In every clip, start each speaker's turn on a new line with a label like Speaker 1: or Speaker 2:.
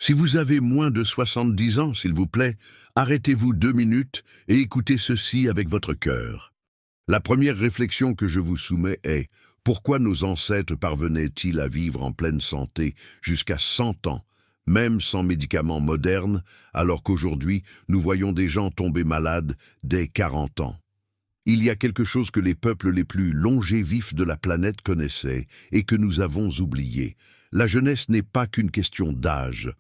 Speaker 1: Si vous avez moins de 70 ans, s'il vous plaît, arrêtez-vous 2 minutes et écoutez ceci avec votre cœur. La première réflexion que je vous soumets est: pourquoi nos ancêtres parvenaient-ils à vivre en pleine santé jusqu'à 100 ans, même sans médicaments modernes, alors qu'aujourd'hui, nous voyons des gens tomber malades dès 40 ans? Il y a quelque chose que les peuples les plus longévifs de la planète connaissaient et que nous avons oublié. La jeunesse n'est pas qu'une question d'âge.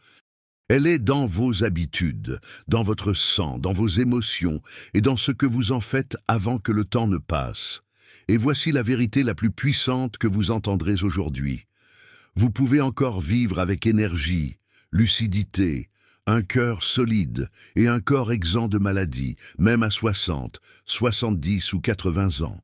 Speaker 1: Elle est dans vos habitudes, dans votre sang, dans vos émotions et dans ce que vous en faites avant que le temps ne passe. Et voici la vérité la plus puissante que vous entendrez aujourd'hui. Vous pouvez encore vivre avec énergie, lucidité, un cœur solide et un corps exempt de maladies, même à 60, 70 ou 80 ans.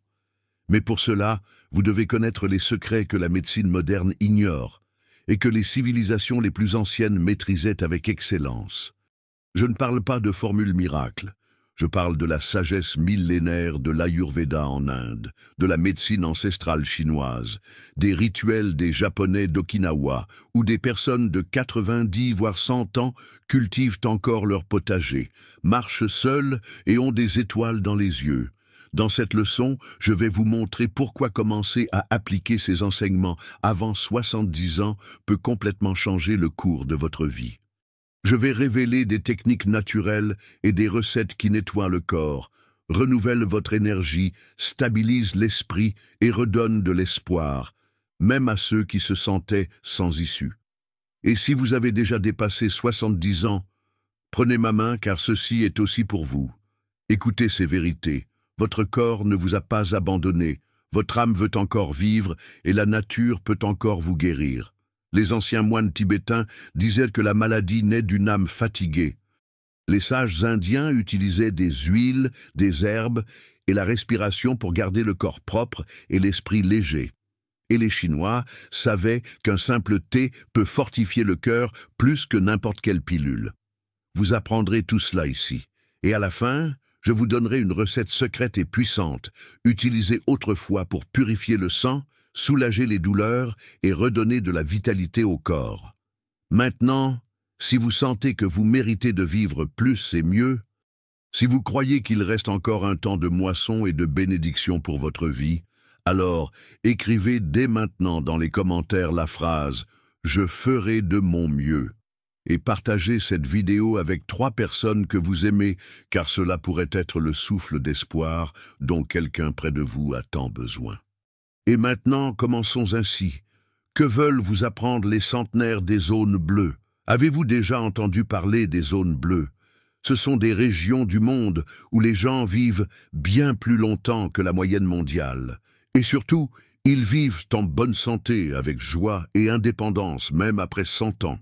Speaker 1: Mais pour cela, vous devez connaître les secrets que la médecine moderne ignore et que les civilisations les plus anciennes maîtrisaient avec excellence. Je ne parle pas de formules miracles. Je parle de la sagesse millénaire de l'Ayurveda en Inde, de la médecine ancestrale chinoise, des rituels des Japonais d'Okinawa, où des personnes de 90 voire 100 ans cultivent encore leur potager, marchent seules et ont des étoiles dans les yeux. Dans cette leçon, je vais vous montrer pourquoi commencer à appliquer ces enseignements avant 70 ans peut complètement changer le cours de votre vie. Je vais révéler des techniques naturelles et des recettes qui nettoient le corps, renouvellent votre énergie, stabilisent l'esprit et redonnent de l'espoir, même à ceux qui se sentaient sans issue. Et si vous avez déjà dépassé 70 ans, prenez ma main car ceci est aussi pour vous. Écoutez ces vérités. Votre corps ne vous a pas abandonné, votre âme veut encore vivre et la nature peut encore vous guérir. Les anciens moines tibétains disaient que la maladie naît d'une âme fatiguée. Les sages indiens utilisaient des huiles, des herbes et la respiration pour garder le corps propre et l'esprit léger. Et les Chinois savaient qu'un simple thé peut fortifier le cœur plus que n'importe quelle pilule. Vous apprendrez tout cela ici. Et à la fin, je vous donnerai une recette secrète et puissante, utilisée autrefois pour purifier le sang, soulager les douleurs et redonner de la vitalité au corps. Maintenant, si vous sentez que vous méritez de vivre plus et mieux, si vous croyez qu'il reste encore un temps de moisson et de bénédiction pour votre vie, alors écrivez dès maintenant dans les commentaires la phrase « Je ferai de mon mieux » et partagez cette vidéo avec 3 personnes que vous aimez, car cela pourrait être le souffle d'espoir dont quelqu'un près de vous a tant besoin. Et maintenant, commençons ainsi. Que veulent vous apprendre les centenaires des zones bleues? Avez-vous déjà entendu parler des zones bleues? Ce sont des régions du monde où les gens vivent bien plus longtemps que la moyenne mondiale. Et surtout, ils vivent en bonne santé, avec joie et indépendance, même après 100 ans.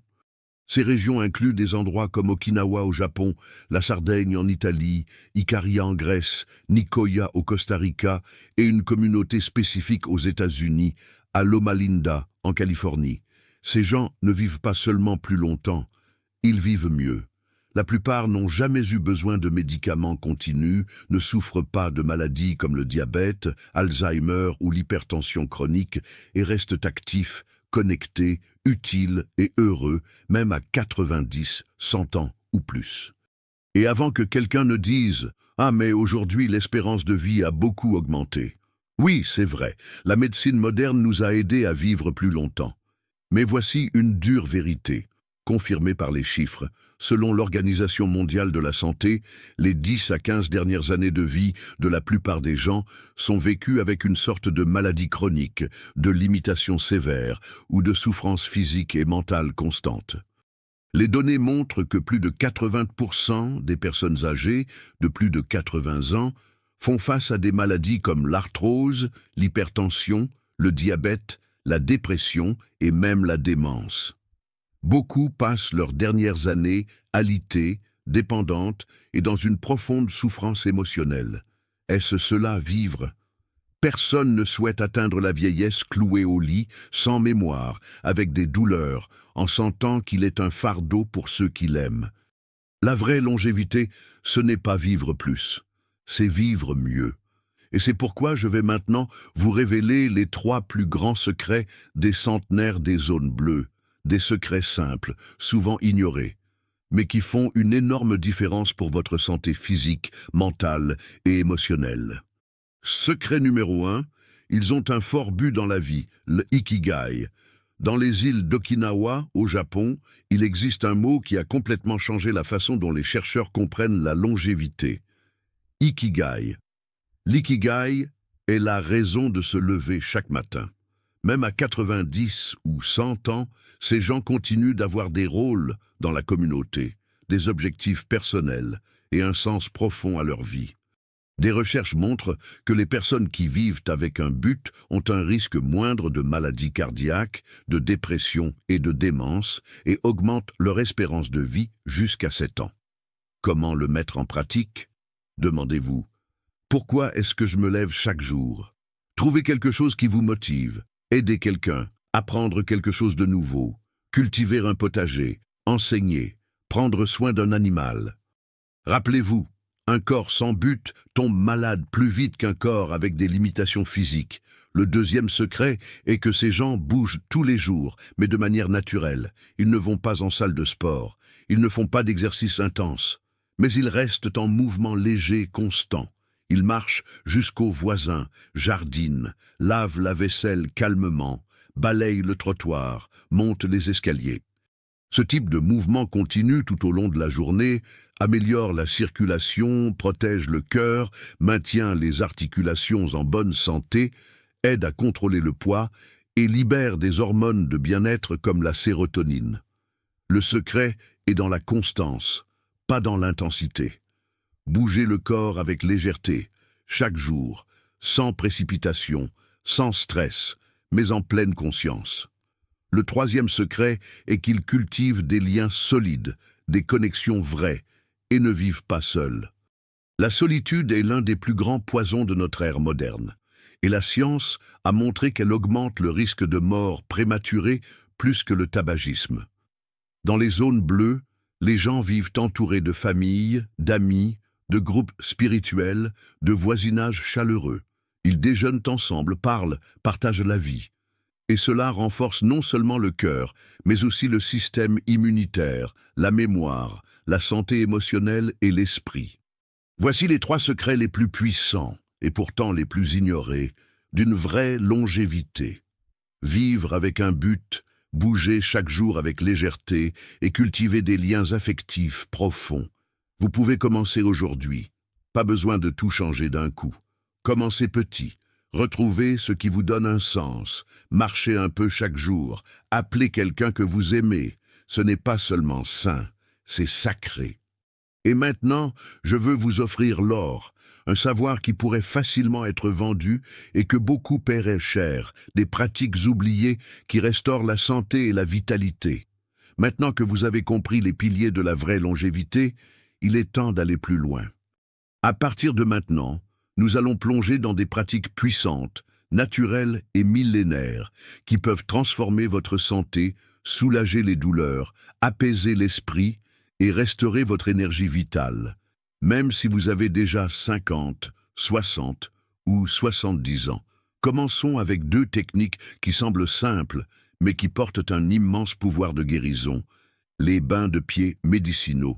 Speaker 1: Ces régions incluent des endroits comme Okinawa au Japon, la Sardaigne en Italie, Ikaria en Grèce, Nicoya au Costa Rica et une communauté spécifique aux États-Unis, à Loma Linda en Californie. Ces gens ne vivent pas seulement plus longtemps, ils vivent mieux. La plupart n'ont jamais eu besoin de médicaments continus, ne souffrent pas de maladies comme le diabète, Alzheimer ou l'hypertension chronique et restent actifs, connectés, utiles et heureux, même à 90, 100 ans ou plus. Et avant que quelqu'un ne dise « Ah, mais aujourd'hui l'espérance de vie a beaucoup augmenté ». Oui, c'est vrai, la médecine moderne nous a aidés à vivre plus longtemps. Mais voici une dure vérité, confirmée par les chiffres. Selon l'Organisation mondiale de la santé, les 10 à 15 dernières années de vie de la plupart des gens sont vécues avec une sorte de maladie chronique, de limitation sévère ou de souffrance physique et mentale constante. Les données montrent que plus de 80% des personnes âgées de plus de 80 ans font face à des maladies comme l'arthrose, l'hypertension, le diabète, la dépression et même la démence. Beaucoup passent leurs dernières années alitées, dépendantes et dans une profonde souffrance émotionnelle. Est-ce cela vivre? Personne ne souhaite atteindre la vieillesse cloué au lit, sans mémoire, avec des douleurs, en sentant qu'il est un fardeau pour ceux qui l'aiment. La vraie longévité, ce n'est pas vivre plus, c'est vivre mieux. Et c'est pourquoi je vais maintenant vous révéler les 3 plus grands secrets des centenaires des zones bleues, des secrets simples, souvent ignorés, mais qui font une énorme différence pour votre santé physique, mentale et émotionnelle. Secret numéro 1, ils ont un fort but dans la vie, le Ikigai. Dans les îles d'Okinawa, au Japon, il existe un mot qui a complètement changé la façon dont les chercheurs comprennent la longévité. Ikigai. L'ikigai est la raison de se lever chaque matin. Même à 90 ou 100 ans, ces gens continuent d'avoir des rôles dans la communauté, des objectifs personnels et un sens profond à leur vie. Des recherches montrent que les personnes qui vivent avec un but ont un risque moindre de maladies cardiaques, de dépression et de démence et augmentent leur espérance de vie jusqu'à 7 ans. Comment le mettre en pratique? Demandez-vous. Pourquoi est-ce que je me lève chaque jour? Trouvez quelque chose qui vous motive, aider quelqu'un, apprendre quelque chose de nouveau, cultiver un potager, enseigner, prendre soin d'un animal. Rappelez-vous, un corps sans but tombe malade plus vite qu'un corps avec des limitations physiques. Le deuxième secret est que ces gens bougent tous les jours, mais de manière naturelle. Ils ne vont pas en salle de sport, ils ne font pas d'exercice intense, mais ils restent en mouvement léger, constant. Ils marchent jusqu'aux voisins, jardinent, lavent la vaisselle calmement, balayent le trottoir, montent les escaliers. Ce type de mouvement continu tout au long de la journée améliore la circulation, protège le cœur, maintient les articulations en bonne santé, aide à contrôler le poids et libère des hormones de bien-être comme la sérotonine. Le secret est dans la constance, pas dans l'intensité. Bougez le corps avec légèreté, chaque jour, sans précipitation, sans stress, mais en pleine conscience. Le troisième secret est qu'ils cultivent des liens solides, des connexions vraies, et ne vivent pas seuls. La solitude est l'un des plus grands poisons de notre ère moderne, et la science a montré qu'elle augmente le risque de mort prématurée plus que le tabagisme. Dans les zones bleues, les gens vivent entourés de familles, d'amis, de groupes spirituels, de voisinage chaleureux. Ils déjeunent ensemble, parlent, partagent la vie. Et cela renforce non seulement le cœur, mais aussi le système immunitaire, la mémoire, la santé émotionnelle et l'esprit. Voici les 3 secrets les plus puissants, et pourtant les plus ignorés, d'une vraie longévité. Vivre avec un but, bouger chaque jour avec légèreté et cultiver des liens affectifs profonds. Vous pouvez commencer aujourd'hui. Pas besoin de tout changer d'un coup. Commencez petit. Retrouvez ce qui vous donne un sens, marchez un peu chaque jour, appelez quelqu'un que vous aimez. Ce n'est pas seulement sain, c'est sacré. Et maintenant, je veux vous offrir l'or, un savoir qui pourrait facilement être vendu et que beaucoup paieraient cher, des pratiques oubliées qui restaurent la santé et la vitalité. Maintenant que vous avez compris les piliers de la vraie longévité, il est temps d'aller plus loin. À partir de maintenant, nous allons plonger dans des pratiques puissantes, naturelles et millénaires, qui peuvent transformer votre santé, soulager les douleurs, apaiser l'esprit et restaurer votre énergie vitale, même si vous avez déjà 50, 60 ou 70 ans. Commençons avec 2 techniques qui semblent simples, mais qui portent un immense pouvoir de guérison, les bains de pieds médicinaux.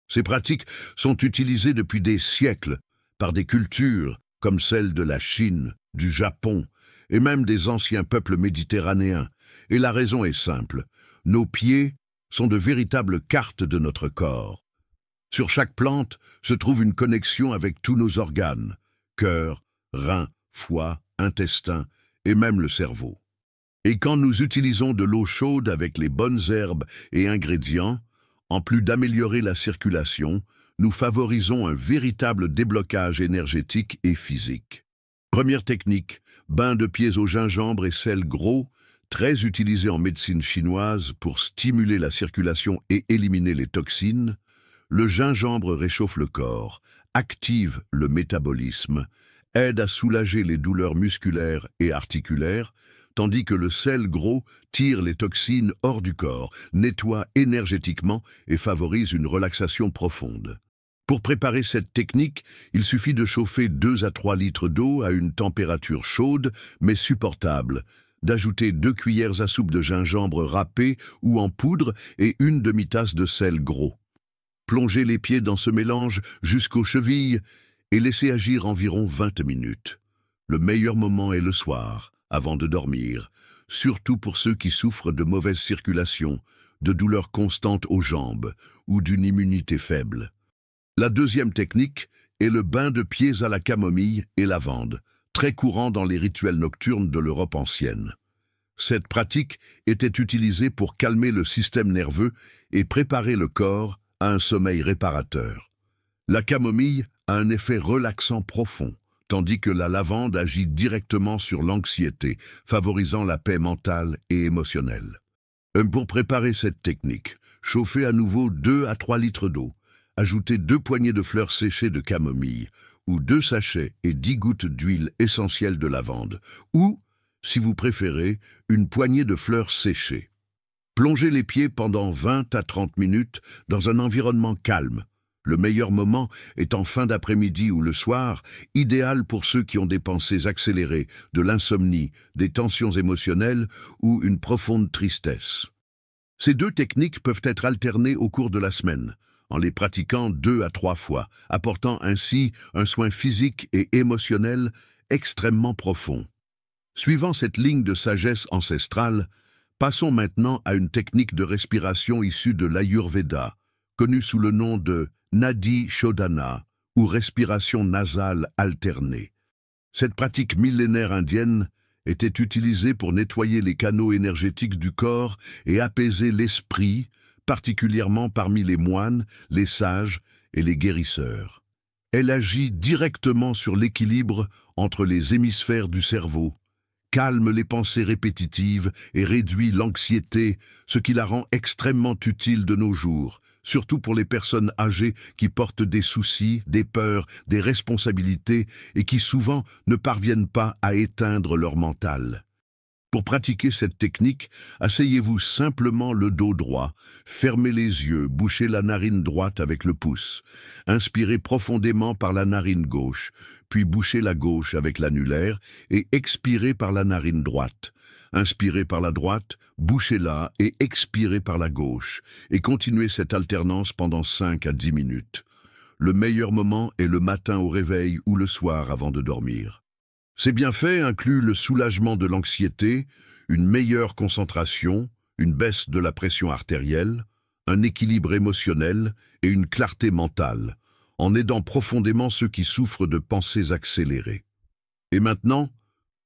Speaker 1: Ces pratiques sont utilisées depuis des siècles par des cultures comme celle de la Chine, du Japon et même des anciens peuples méditerranéens. Et la raison est simple, nos pieds sont de véritables cartes de notre corps. Sur chaque plante se trouve une connexion avec tous nos organes, cœur, rein, foie, intestin et même le cerveau. Et quand nous utilisons de l'eau chaude avec les bonnes herbes et ingrédients, en plus d'améliorer la circulation, nous favorisons un véritable déblocage énergétique et physique. Première technique, bain de pieds au gingembre et sel gros, très utilisé en médecine chinoise pour stimuler la circulation et éliminer les toxines. Le gingembre réchauffe le corps, active le métabolisme, aide à soulager les douleurs musculaires et articulaires, tandis que le sel gros tire les toxines hors du corps, nettoie énergétiquement et favorise une relaxation profonde. Pour préparer cette technique, il suffit de chauffer 2 à 3 litres d'eau à une température chaude mais supportable, d'ajouter 2 cuillères à soupe de gingembre râpé ou en poudre et une demi-tasse de sel gros. Plongez les pieds dans ce mélange jusqu'aux chevilles et laissez agir environ 20 minutes. Le meilleur moment est le soir, avant de dormir, surtout pour ceux qui souffrent de mauvaise circulation, de douleurs constantes aux jambes ou d'une immunité faible. La deuxième technique est le bain de pieds à la camomille et lavande, très courant dans les rituels nocturnes de l'Europe ancienne. Cette pratique était utilisée pour calmer le système nerveux et préparer le corps à un sommeil réparateur. La camomille a un effet relaxant profond, tandis que la lavande agit directement sur l'anxiété, favorisant la paix mentale et émotionnelle. Pour préparer cette technique, chauffez à nouveau 2 à 3 litres d'eau. Ajoutez 2 poignées de fleurs séchées de camomille, ou 2 sachets et 10 gouttes d'huile essentielle de lavande, ou, si vous préférez, une poignée de fleurs séchées. Plongez les pieds pendant 20 à 30 minutes dans un environnement calme. Le meilleur moment est en fin d'après-midi ou le soir, idéal pour ceux qui ont des pensées accélérées, de l'insomnie, des tensions émotionnelles ou une profonde tristesse. Ces 2 techniques peuvent être alternées au cours de la semaine, en les pratiquant 2 à 3 fois, apportant ainsi un soin physique et émotionnel extrêmement profond. Suivant cette ligne de sagesse ancestrale, passons maintenant à une technique de respiration issue de l'Ayurveda, connue sous le nom de Nadi Shodhana ou respiration nasale alternée. Cette pratique millénaire indienne était utilisée pour nettoyer les canaux énergétiques du corps et apaiser l'esprit, particulièrement parmi les moines, les sages et les guérisseurs. Elle agit directement sur l'équilibre entre les hémisphères du cerveau, calme les pensées répétitives et réduit l'anxiété, ce qui la rend extrêmement utile de nos jours, surtout pour les personnes âgées qui portent des soucis, des peurs, des responsabilités et qui souvent ne parviennent pas à éteindre leur mental. Pour pratiquer cette technique, asseyez-vous simplement le dos droit, fermez les yeux, bouchez la narine droite avec le pouce, inspirez profondément par la narine gauche, puis bouchez la gauche avec l'annulaire et expirez par la narine droite. Inspirez par la droite, bouchez-la et expirez par la gauche, et continuez cette alternance pendant 5 à 10 minutes. Le meilleur moment est le matin au réveil ou le soir avant de dormir. Ces bienfaits incluent le soulagement de l'anxiété, une meilleure concentration, une baisse de la pression artérielle, un équilibre émotionnel et une clarté mentale, en aidant profondément ceux qui souffrent de pensées accélérées. Et maintenant,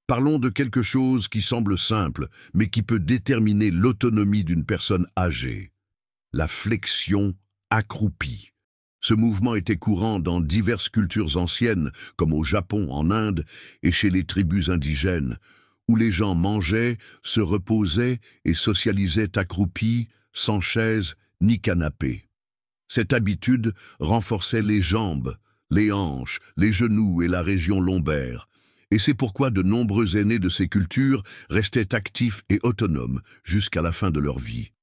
Speaker 1: parlons de quelque chose qui semble simple, mais qui peut déterminer l'autonomie d'une personne âgée. La flexion accroupie. Ce mouvement était courant dans diverses cultures anciennes, comme au Japon, en Inde et chez les tribus indigènes, où les gens mangeaient, se reposaient et socialisaient accroupis, sans chaise ni canapé. Cette habitude renforçait les jambes, les hanches, les genoux et la région lombaire, et c'est pourquoi de nombreux aînés de ces cultures restaient actifs et autonomes jusqu'à la fin de leur vie.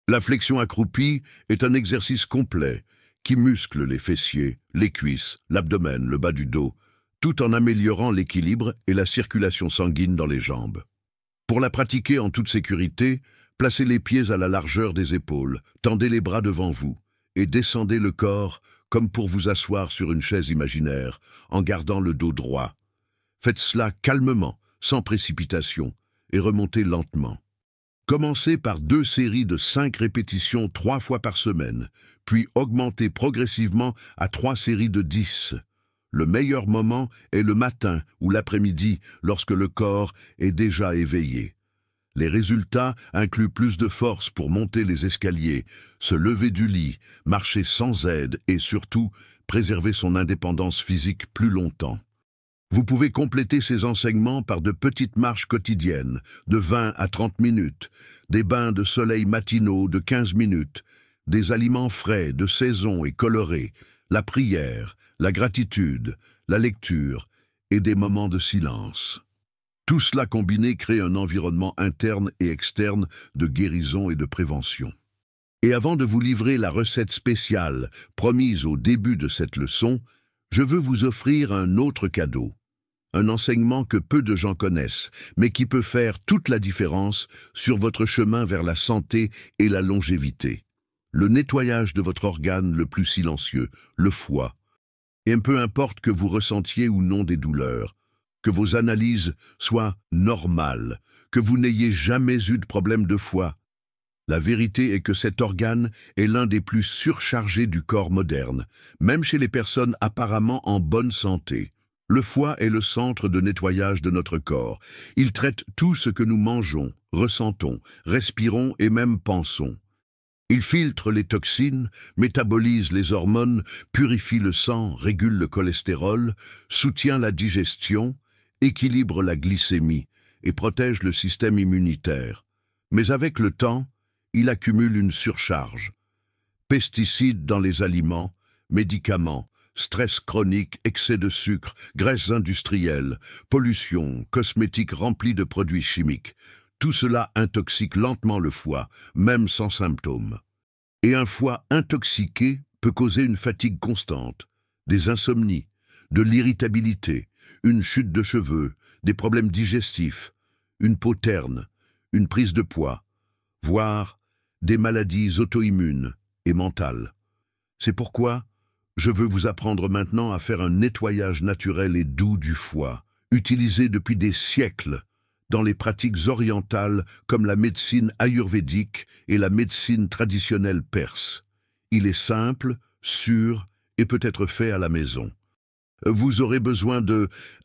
Speaker 1: La flexion accroupie est un exercice complet qui muscle les fessiers, les cuisses, l'abdomen, le bas du dos, tout en améliorant l'équilibre et la circulation sanguine dans les jambes. Pour la pratiquer en toute sécurité, placez les pieds à la largeur des épaules, tendez les bras devant vous et descendez le corps comme pour vous asseoir sur une chaise imaginaire, en gardant le dos droit. Faites cela calmement, sans précipitation, et remontez lentement. Commencez par 2 séries de 5 répétitions 3 fois par semaine, puis augmentez progressivement à 3 séries de 10. Le meilleur moment est le matin ou l'après-midi, lorsque le corps est déjà éveillé. Les résultats incluent plus de force pour monter les escaliers, se lever du lit, marcher sans aide et surtout préserver son indépendance physique plus longtemps. Vous pouvez compléter ces enseignements par de petites marches quotidiennes, de 20 à 30 minutes, des bains de soleil matinaux de 15 minutes, des aliments frais, de saison et colorés, la prière, la gratitude, la lecture et des moments de silence. Tout cela combiné crée un environnement interne et externe de guérison et de prévention. Et avant de vous livrer la recette spéciale promise au début de cette leçon, je veux vous offrir un autre cadeau. Un enseignement que peu de gens connaissent, mais qui peut faire toute la différence sur votre chemin vers la santé et la longévité. Le nettoyage de votre organe le plus silencieux, le foie. Et peu importe que vous ressentiez ou non des douleurs, que vos analyses soient normales, que vous n'ayez jamais eu de problème de foie. La vérité est que cet organe est l'un des plus surchargés du corps moderne, même chez les personnes apparemment en bonne santé. Le foie est le centre de nettoyage de notre corps. Il traite tout ce que nous mangeons, ressentons, respirons et même pensons. Il filtre les toxines, métabolise les hormones, purifie le sang, régule le cholestérol, soutient la digestion, équilibre la glycémie et protège le système immunitaire. Mais avec le temps, il accumule une surcharge. Pesticides dans les aliments, médicaments, stress chronique, excès de sucre, graisses industrielles, pollution, cosmétiques remplis de produits chimiques. Tout cela intoxique lentement le foie, même sans symptômes. Et un foie intoxiqué peut causer une fatigue constante, des insomnies, de l'irritabilité, une chute de cheveux, des problèmes digestifs, une peau terne, une prise de poids, voire des maladies auto-immunes et mentales. C'est pourquoi je veux vous apprendre maintenant à faire un nettoyage naturel et doux du foie, utilisé depuis des siècles dans les pratiques orientales comme la médecine ayurvédique et la médecine traditionnelle perse. Il est simple, sûr et peut être fait à la maison. Vous aurez besoin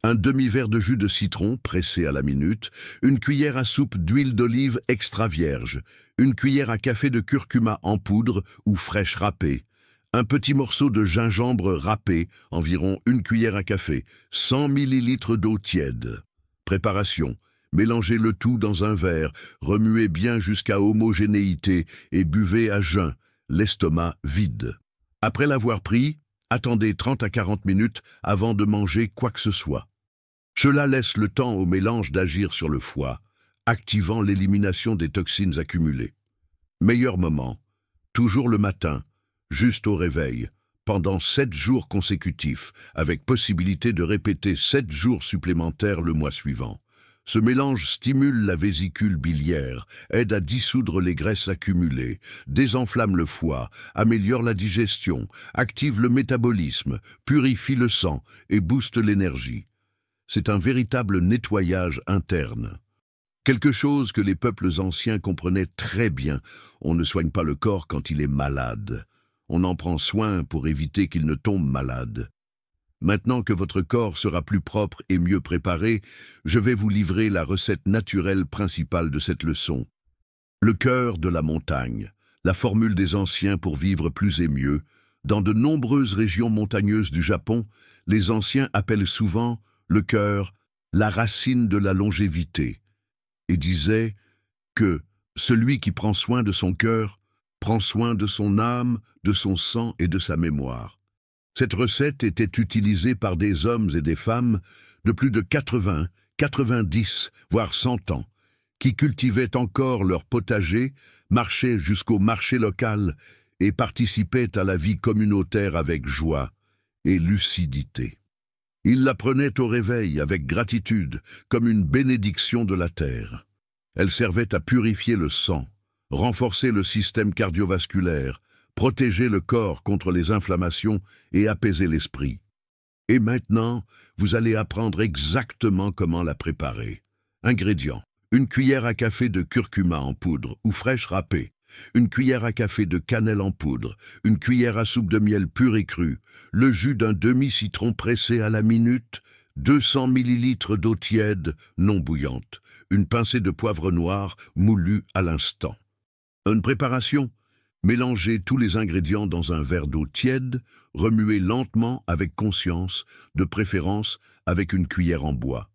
Speaker 1: un demi-verre de jus de citron pressé à la minute, une cuillère à soupe d'huile d'olive extra vierge, une cuillère à café de curcuma en poudre ou fraîche râpée, un petit morceau de gingembre râpé, environ une cuillère à café, 100 ml d'eau tiède. Préparation. Mélangez le tout dans un verre, remuez bien jusqu'à homogénéité et buvez à jeun, l'estomac vide. Après l'avoir pris, attendez 30 à 40 minutes avant de manger quoi que ce soit. Cela laisse le temps au mélange d'agir sur le foie, activant l'élimination des toxines accumulées. Meilleur moment, toujours le matin, juste au réveil, pendant 7 jours consécutifs, avec possibilité de répéter 7 jours supplémentaires le mois suivant. Ce mélange stimule la vésicule biliaire, aide à dissoudre les graisses accumulées, désenflamme le foie, améliore la digestion, active le métabolisme, purifie le sang et booste l'énergie. C'est un véritable nettoyage interne. Quelque chose que les peuples anciens comprenaient très bien. On ne soigne pas le corps quand il est malade. On en prend soin pour éviter qu'il ne tombe malade. Maintenant que votre corps sera plus propre et mieux préparé, je vais vous livrer la recette naturelle principale de cette leçon. Le cœur de la montagne, la formule des anciens pour vivre plus et mieux. Dans de nombreuses régions montagneuses du Japon, les anciens appellent souvent le cœur la racine de la longévité et disaient que celui qui prend soin de son cœur prend soin de son âme, de son sang et de sa mémoire. Cette recette était utilisée par des hommes et des femmes de plus de 80, 90, voire 100 ans, qui cultivaient encore leur potager, marchaient jusqu'au marché local et participaient à la vie communautaire avec joie et lucidité. Ils la prenaient au réveil avec gratitude, comme une bénédiction de la terre. Elle servait à purifier le sang, renforcer le système cardiovasculaire, protéger le corps contre les inflammations et apaiser l'esprit. Et maintenant, vous allez apprendre exactement comment la préparer. Ingrédients. Une cuillère à café de curcuma en poudre ou fraîche râpée, une cuillère à café de cannelle en poudre, une cuillère à soupe de miel pur et cru, le jus d'un demi-citron pressé à la minute, 200 ml d'eau tiède non bouillante, une pincée de poivre noir moulu à l'instant. Une préparation. Mélangez tous les ingrédients dans un verre d'eau tiède, remuez lentement avec conscience, de préférence avec une cuillère en bois.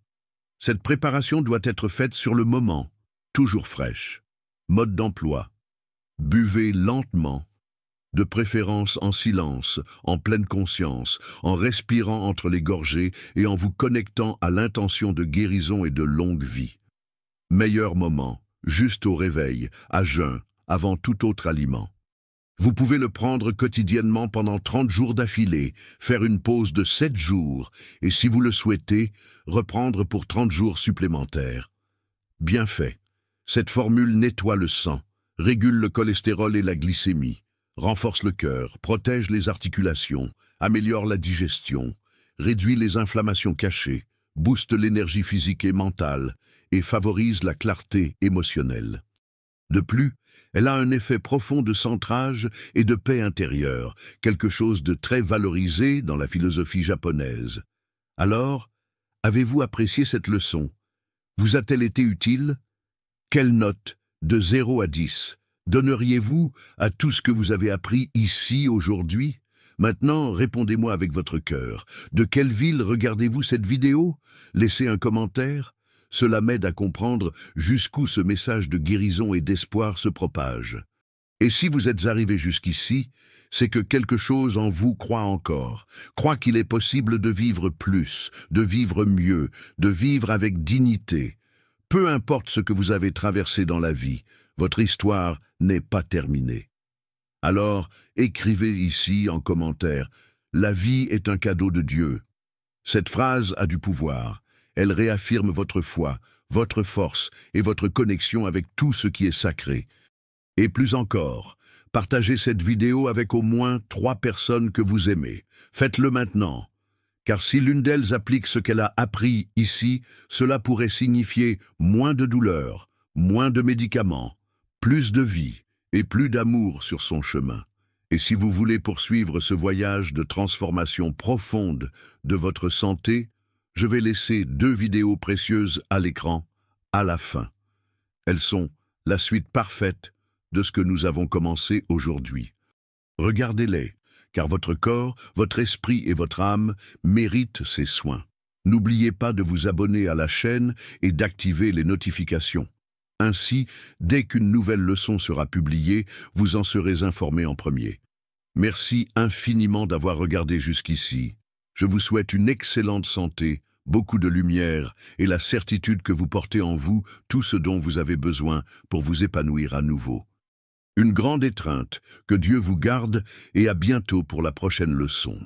Speaker 1: Cette préparation doit être faite sur le moment, toujours fraîche. Mode d'emploi. Buvez lentement, de préférence en silence, en pleine conscience, en respirant entre les gorgées et en vous connectant à l'intention de guérison et de longue vie. Meilleur moment, juste au réveil, à jeun, avant tout autre aliment. Vous pouvez le prendre quotidiennement pendant 30 jours d'affilée, faire une pause de 7 jours, et si vous le souhaitez, reprendre pour 30 jours supplémentaires. Bien fait. Cette formule nettoie le sang, régule le cholestérol et la glycémie, renforce le cœur, protège les articulations, améliore la digestion, réduit les inflammations cachées, booste l'énergie physique et mentale et favorise la clarté émotionnelle. De plus, elle a un effet profond de centrage et de paix intérieure, quelque chose de très valorisé dans la philosophie japonaise. Alors, avez-vous apprécié cette leçon? Vous a-t-elle été utile? Quelle note, de 0 à 10, donneriez-vous à tout ce que vous avez appris ici aujourd'hui? Maintenant, répondez-moi avec votre cœur. De quelle ville regardez-vous cette vidéo? Laissez un commentaire. Cela m'aide à comprendre jusqu'où ce message de guérison et d'espoir se propage. Et si vous êtes arrivé jusqu'ici, c'est que quelque chose en vous croit encore, croit qu'il est possible de vivre plus, de vivre mieux, de vivre avec dignité. Peu importe ce que vous avez traversé dans la vie, votre histoire n'est pas terminée. Alors, écrivez ici en commentaire « La vie est un cadeau de Dieu ». Cette phrase a du pouvoir. Elle réaffirme votre foi, votre force et votre connexion avec tout ce qui est sacré. Et plus encore, partagez cette vidéo avec au moins 3 personnes que vous aimez. Faites-le maintenant. Car si l'une d'elles applique ce qu'elle a appris ici, cela pourrait signifier moins de douleur, moins de médicaments, plus de vie et plus d'amour sur son chemin. Et si vous voulez poursuivre ce voyage de transformation profonde de votre santé, je vais laisser 2 vidéos précieuses à l'écran, à la fin. Elles sont la suite parfaite de ce que nous avons commencé aujourd'hui. Regardez-les, car votre corps, votre esprit et votre âme méritent ces soins. N'oubliez pas de vous abonner à la chaîne et d'activer les notifications. Ainsi, dès qu'une nouvelle leçon sera publiée, vous en serez informé en premier. Merci infiniment d'avoir regardé jusqu'ici. Je vous souhaite une excellente santé, beaucoup de lumière et la certitude que vous portez en vous tout ce dont vous avez besoin pour vous épanouir à nouveau. Une grande étreinte, que Dieu vous garde et à bientôt pour la prochaine leçon.